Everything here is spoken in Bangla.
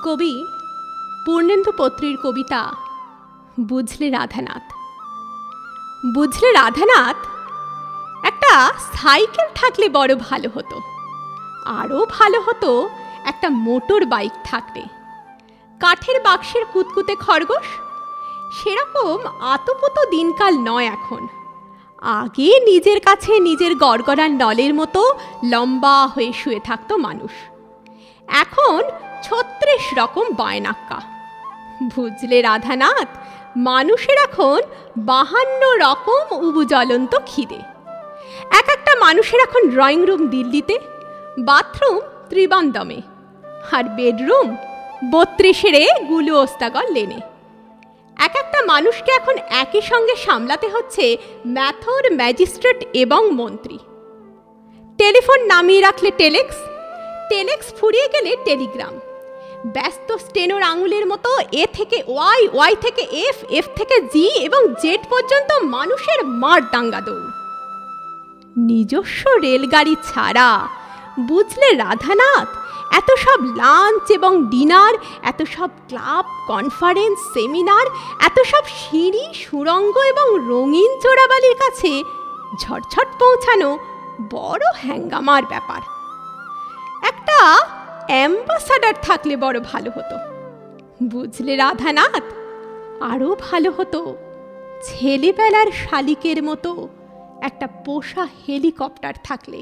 কবি পূর্ণেন্দু পত্রীর কবিতা বুঝলে রাধানাথ। বুঝলে রাধানাথ, একটা সাইকেল থাকলে বড় ভালো হতো। আরও ভালো হতো একটা মোটর বাইক থাকলে। কাঠের বাক্সের কুতকুতে খরগোশ, সেরকম আতপুতো দিনকাল নয় এখন। আগে নিজের কাছে নিজের গড়গড়ার নলের মতো লম্বা হয়ে শুয়ে থাকতো মানুষ। এখন ৩৬ রকম বায়নাক্কা। বুঝলে রাধানাথ, মানুষের এখন ৫২ রকম উবুজ্বলন্ত খিদে। একটা মানুষের এখন ড্রয়িং রুম দিল্লিতে, বাথরুম ত্রিবান্দমে, আর বেডরুম ৩২-এ গুলু ওস্তাগর লেনে। একটা মানুষকে এখন একই সঙ্গে সামলাতে হচ্ছে ম্যাথর, ম্যাজিস্ট্রেট এবং মন্ত্রী। টেলিফোন নামিয়ে রাখলে টেলেক্স, টেলেক্স ফুরিয়ে গেলে টেলিগ্রাম। ব্যস্ত স্টেনোর আঙুলের মতো এ থেকে ওয়াই, ওয়াই থেকে এফ, এফ থেকে জি এবং জেড পর্যন্ত মানুষের মার দাঙ্গা দৌড়। নিজস্ব রেলগাড়ি ছাড়া বুঝলে রাধানাথ, এত সব লাঞ্চ এবং ডিনার, এত সব ক্লাব, কনফারেন্স, সেমিনার, এত সব সিঁড়ি, সুড়ঙ্গ এবং রঙিন চোরাবালির কাছে ঝটঝট পৌঁছানো বড় হ্যাঙ্গামার ব্যাপার। একটা অ্যাম্বাসাডার থাকলে বড় ভালো হতো। বুঝলে রাধানাথ, আরও ভালো হতো ছেলেবেলার শালিকের মতো একটা পোষা হেলিকপ্টার থাকলে।